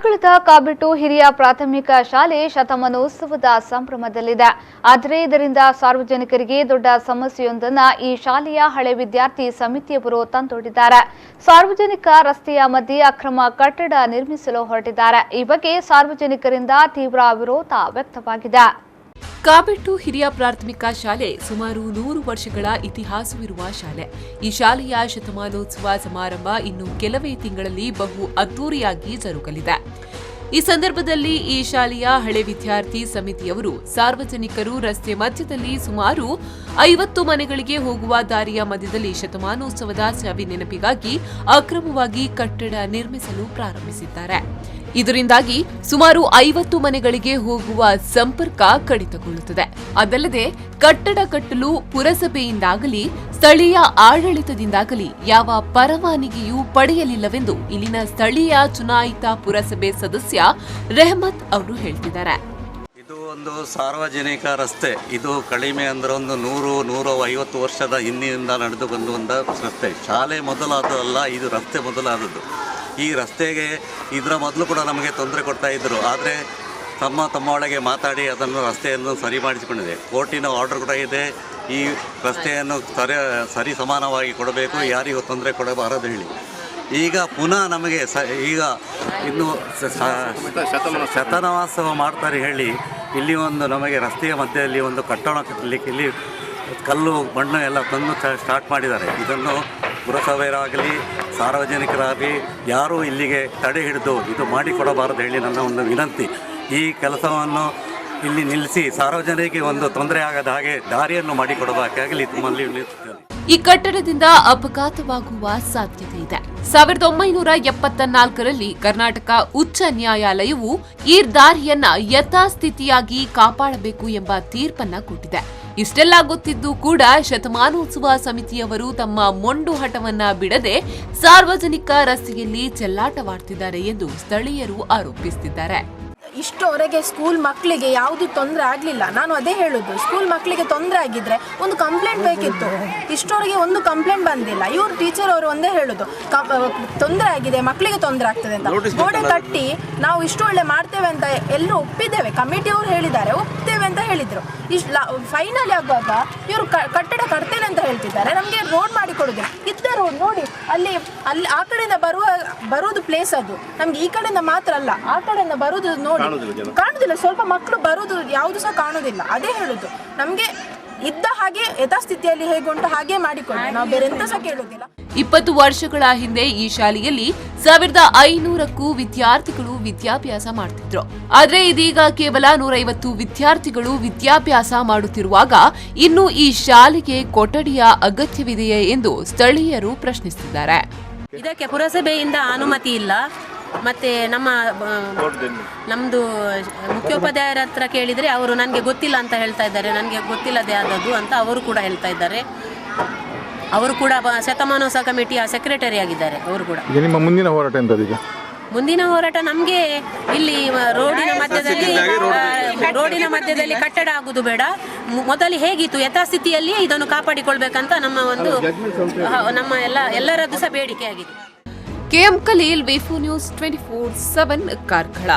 ಕಾರ್ಕಳದ ಕಾಬಿಟ್ಟು ಹಿರಿಯ ಪ್ರಾಥಮಿಕ ಶಾಲೆ ಶತಮಾನೋತ್ಸವದ ಸಂಭ್ರಮದಲ್ಲಿದೆ. ಆದರೆ ಇದರಿಂದ ಸಾರ್ವಜನಿಕರಿಗೆ ದೊಡ್ಡ ಸಮಸ್ಯೆಯೊಂದನ್ನು ಈ ಶಾಲೆಯ ಹಳೆ ವಿದ್ಯಾರ್ಥಿ ಸಮಿತಿಯವರು ತಂದೊಡ್ಡಿದ್ದಾರೆ. ಸಾರ್ವಜನಿಕ ರಸ್ತೆಯ ಮಧ್ಯೆ ಅಕ್ರಮ ಕಟ್ಟಡ ನಿರ್ಮಿಸಲು ಹೊರಟಿದ್ದಾರೆ. ಈ ಬಗ್ಗೆ ಸಾರ್ವಜನಿಕರಿಂದ ತೀವ್ರ ವಿರೋಧ ವ್ಯಕ್ತವಾಗಿದೆ. ಕಾಬಿಟ್ಟು ಹಿರಿಯ ಪ್ರಾಥಮಿಕ ಶಾಲೆ ಸುಮಾರು 100 ವರ್ಷಗಳ ಇತಿಹಾಸವಿರುವ ಶಾಲೆ. ಈ ಶಾಲೆಯ ಶತಮಾನೋತ್ಸವ ಸಮಾರಂಭ ಇನ್ನು ಕೆಲವೇ ತಿಂಗಳಲ್ಲಿ ಬಹು ಅದ್ದೂರಿಯಾಗಿ ಜರುಗಲಿದೆ. ಈ ಸಂದರ್ಭದಲ್ಲಿ ಈ ಶಾಲೆಯ ಹಳೆ ವಿದ್ಯಾರ್ಥಿ ಸಮಿತಿಯವರು ಸಾರ್ವಜನಿಕರು ರಸ್ತೆ ಮಧ್ಯದಲ್ಲಿ ಸುಮಾರು 50 ಮನೆಗಳಿಗೆ ಹೋಗುವ ದಾರಿಯ ಮಧ್ಯದಲ್ಲಿ ಶತಮಾನೋತ್ಸವದ ಸವಿ ನೆನಪಿಗಾಗಿ ಅಕ್ರಮವಾಗಿ ಕಟ್ಟಡ ನಿರ್ಮಿಸಲು ಪ್ರಾರಂಭಿಸಿದ್ದಾರೆ. ಇದರಿಂದಾಗಿ ಸುಮಾರು 50 ಮನೆಗಳಿಗೆ ಹೋಗುವ ಸಂಪರ್ಕ ಕಡಿತಗೊಳ್ಳುತ್ತದೆ. ಅದಲ್ಲದೆ ಕಟ್ಟಡ ಕಟ್ಟಲು ಪುರಸಭೆಯಿಂದಾಗಲಿ ಸ್ಥಳೀಯ ಆಡಳಿತದಿಂದಾಗಲಿ ಯಾವ ಪರವಾನಗಿಯೂ ಪಡೆಯಲಿಲ್ಲವೆಂದು ಇಲ್ಲಿನ ಸ್ಥಳೀಯ ಚುನಾಯಿತ ಪುರಸಭೆ ಸದಸ್ಯ ರೆಹಮತ್ ಅವರು ಹೇಳ್ತಿದ್ದಾರೆ. ಇದು ಒಂದು ಸಾರ್ವಜನಿಕ ರಸ್ತೆ. ಇದು ಕಡಿಮೆ ಅಂದ್ರೆ ಒಂದು 100-150 ವರ್ಷದ ಹಿಂದಿನಿಂದ ನಡೆದು ಬಂದು ಒಂದು ರಸ್ತೆ. ಶಾಲೆ ಮೊದಲಾದಲ್ಲ, ಇದು ರಸ್ತೆ ಮೊದಲಾದದ್ದು. ಈ ರಸ್ತೆಗೆ ಇದರ ಮೊದಲು ಕೂಡ ನಮಗೆ ತೊಂದರೆ ಕೊಡ್ತಾ ಇದ್ದರು. ಆದರೆ ತಮ್ಮ ಒಳಗೆ ಮಾತಾಡಿ ಅದನ್ನು ರಸ್ತೆಯನ್ನು ಸರಿ ಮಾಡಿಸಿಕೊಂಡಿದೆ. ಕೋರ್ಟಿನ ಆರ್ಡರ್ ಕೂಡ ಇದೆ. ಈ ರಸ್ತೆಯನ್ನು ಸರಿ ಸಮಾನವಾಗಿ ಕೊಡಬೇಕು, ಯಾರಿಗೂ ತೊಂದರೆ ಕೊಡಬಾರದು ಹೇಳಿ. ಈಗ ಪುನಃ ನಮಗೆ ಈಗ ಇನ್ನು ಶತಮಾನೋತ್ಸವ ಮಾಡ್ತಾರೆ ಹೇಳಿ ಇಲ್ಲಿ ಒಂದು ನಮಗೆ ರಸ್ತೆಯ ಮಧ್ಯದಲ್ಲಿ ಒಂದು ಕಟ್ಟಡ ಕಟ್ಟಲಿಕ್ಕೆ ಇಲ್ಲಿ ಕಲ್ಲು ಮಣ್ಣು ಎಲ್ಲ ತಂದು ಸ್ಟಾರ್ಟ್ ಮಾಡಿದ್ದಾರೆ. ಇದನ್ನು ಪುರಸಭೆಯರಾಗಲಿ ಸಾರ್ವಜನಿಕರಾಗಲಿ ಯಾರೂ ಇಲ್ಲಿಗೆ ತಡೆ ಹಿಡಿದು ಇದು ಮಾಡಿಕೊಡಬಾರದು ಹೇಳಿ ನನ್ನ ಒಂದು ವಿನಂತಿ. ಈ ಕೆಲಸವನ್ನು ಇಲ್ಲಿ ನಿಲ್ಲಿಸಿ ಸಾರ್ವಜನಿಕರಿಗೆ ಒಂದು ತೊಂದರೆ ಆಗದ ಹಾಗೆ ದಾರಿಯನ್ನು ಮಾಡಿಕೊಡಬೇಕಾಗಲಿ ತಮ್ಮಲ್ಲಿ ನಿಲ್ಲಿಸುತ್ತೇನೆ. ಈ ಕಟ್ಟಡದಿಂದ ಅಪಘಾತವಾಗುವ ಸಾಧ್ಯತೆ ಇದೆ. 1974ರಲ್ಲಿ ಕರ್ನಾಟಕ ಉಚ್ಚ ನ್ಯಾಯಾಲಯವು ಈ ದಾರಿಯನ್ನ ಯಥಾಸ್ಥಿತಿಯಾಗಿ ಕಾಪಾಡಬೇಕು ಎಂಬ ತೀರ್ಪನ್ನ ಕೊಟ್ಟಿದೆ. ಇಷ್ಟೆಲ್ಲ ಗೊತ್ತಿದ್ದು ಕೂಡ ಶತಮಾನೋತ್ಸವ ಸಮಿತಿಯವರು ತಮ್ಮ ಮೊಂಡು ಹಠವನ್ನ ಬಿಡದೆ ಸಾರ್ವಜನಿಕ ರಸ್ತೆಯಲ್ಲಿ ಚೆಲ್ಲಾಟವಾಡ್ತಿದ್ದಾರೆ ಎಂದು ಸ್ಥಳೀಯರು ಆರೋಪಿಸುತ್ತಿದ್ದಾರೆ. ಇಷ್ಟವರೆಗೆ ಸ್ಕೂಲ್ ಮಕ್ಕಳಿಗೆ ಯಾವುದು ತೊಂದರೆ ಆಗಲಿಲ್ಲ. ನಾನು ಅದೇ ಹೇಳೋದು, ಸ್ಕೂಲ್ ಮಕ್ಕಳಿಗೆ ತೊಂದರೆ ಆಗಿದ್ರೆ ಒಂದು ಕಂಪ್ಲೇಂಟ್ ಬೇಕಿತ್ತು. ಇಷ್ಟವರೆಗೆ ಒಂದು ಕಂಪ್ಲೇಂಟ್ ಬಂದಿಲ್ಲ. ಇವರು ಟೀಚರ್ ಅವರು ಒಂದೇ ಹೇಳೋದು, ತೊಂದರೆ ಆಗಿದೆ, ಮಕ್ಕಳಿಗೆ ತೊಂದರೆ ಆಗ್ತದೆ ಅಂತ. ಗೋಡೆ ಕಟ್ಟಿ ನಾವು ಇಷ್ಟು ಒಳ್ಳೆ ಮಾಡ್ತೇವೆ ಅಂತ ಎಲ್ಲರೂ ಒಪ್ಪಿದ್ದೇವೆ. ಕಮಿಟಿಯವರು ಹೇಳಿದ್ದಾರೆ, ಒಪ್ತೇವೆ ಅಂತ ಹೇಳಿದ್ರು. ಫೈನಲ್ ಆಗುವಾಗ ಇವರು ಕಟ್ಟಡ ಕಟ್ತೇನೆ ಅಂತ ಹೇಳ್ತಿದ್ದಾರೆ. ನಮಗೆ ರೋಡ್ ಮಾಡಿ ಕೊಡುದು. ಇದ್ದ ರೋಡ್ ನೋಡಿ, ಅಲ್ಲಿ ಆ ಕಡೆಯಿಂದ ಬರುವುದು ಪ್ಲೇಸ್ ಅದು. ನಮ್ಗೆ ಈ ಕಡೆಯಿಂದ ಮಾತ್ರ ಅಲ್ಲ, ಆ ಕಡೆಯಿಂದ ಬರುವುದು ನೋಡಿ ಕಾಣುದಿಲ್ಲ. ಸ್ವಲ್ಪ ಮಕ್ಕಳು ಬರುವುದು ಯಾವುದು ಸಹ ಕಾಣುದಿಲ್ಲ. ಅದೇ ಹೇಳುದು, ನಮ್ಗೆ ಇದ್ದ ಹಾಗೆ ಯಥಾಸ್ಥಿತಿಯಲ್ಲಿ ಹೇಗುಂಟು ಹಾಗೆ ಮಾಡಿಕೊಳ್ಳಿ, ನಾವು ಬೇರೆ ಎಂತ ಸಹ ಕೇಳುದಿಲ್ಲ. 20 ವರ್ಷಗಳ ಹಿಂದೆ ಈ ಶಾಲೆಯಲ್ಲಿ 1500ಕ್ಕೂ ವಿದ್ಯಾರ್ಥಿಗಳು ವಿದ್ಯಾಭ್ಯಾಸ ಮಾಡುತ್ತಿದ್ರು. ಆದ್ರೆ ಇದೀಗ ಕೇವಲ 150 ವಿದ್ಯಾರ್ಥಿಗಳು ವಿದ್ಯಾಭ್ಯಾಸ ಮಾಡುತ್ತಿರುವಾಗ ಇನ್ನು ಈ ಶಾಲೆಗೆ ಕೊಠಡಿಯ ಅಗತ್ಯವಿದೆಯೇ ಎಂದು ಸ್ಥಳೀಯರು ಪ್ರಶ್ನಿಸುತ್ತಿದ್ದಾರೆ. ಇದಕ್ಕೆ ಪುರಸಭೆಯಿಂದ ಅನುಮತಿ ಇಲ್ಲ. ಮತ್ತೆ ನಮ್ಮದು ಮುಖ್ಯೋಪಾಧ್ಯಾಯರ ಹತ್ರ ಕೇಳಿದರೆ ಅವರು ನನಗೆ ಗೊತ್ತಿಲ್ಲ ಅಂತ ಹೇಳ್ತಾ ಇದ್ದಾರೆ. ನನಗೆ ಗೊತ್ತಿಲ್ಲದೆ ಆದದ್ದು ಅಂತ ಅವರು ಕೂಡ ಹೇಳ್ತಾ ಇದ್ದಾರೆ. ಅವರು ಕೂಡ ಶತಮಾನೋತ್ಸವ ಕಮಿಟಿಯ ಸೆಕ್ರೆಟರಿ ಆಗಿದ್ದಾರೆ. ಅವರು ಕೂಡ ನಿಮ್ಮ ಮುಂದಿನ ಹೋರಾಟ ಎಂತದೀಗ? ಮುಂದಿನ ಹೋರಾಟ ನಮಗೆ ಇಲ್ಲಿ ರೋಡಿನ ಮಧ್ಯದಲ್ಲಿ ಕಟ್ಟಡ ಆಗುವುದು ಬೇಡ. ಮೊದಲು ಹೇಗಿತ್ತು ಯಥಾಸ್ಥಿತಿಯಲ್ಲಿ ಇದನ್ನು ಕಾಪಾಡಿಕೊಳ್ಬೇಕಂತ ನಮ್ಮ ಎಲ್ಲರದ್ದು ಸಹ ಬೇಡಿಕೆ ಆಗಿದೆ. ಕೆಎಂ ಖಲೀಲ್, ವಿ4 ನ್ಯೂಸ್ 24/7 ಕಾರ್ಕಳ.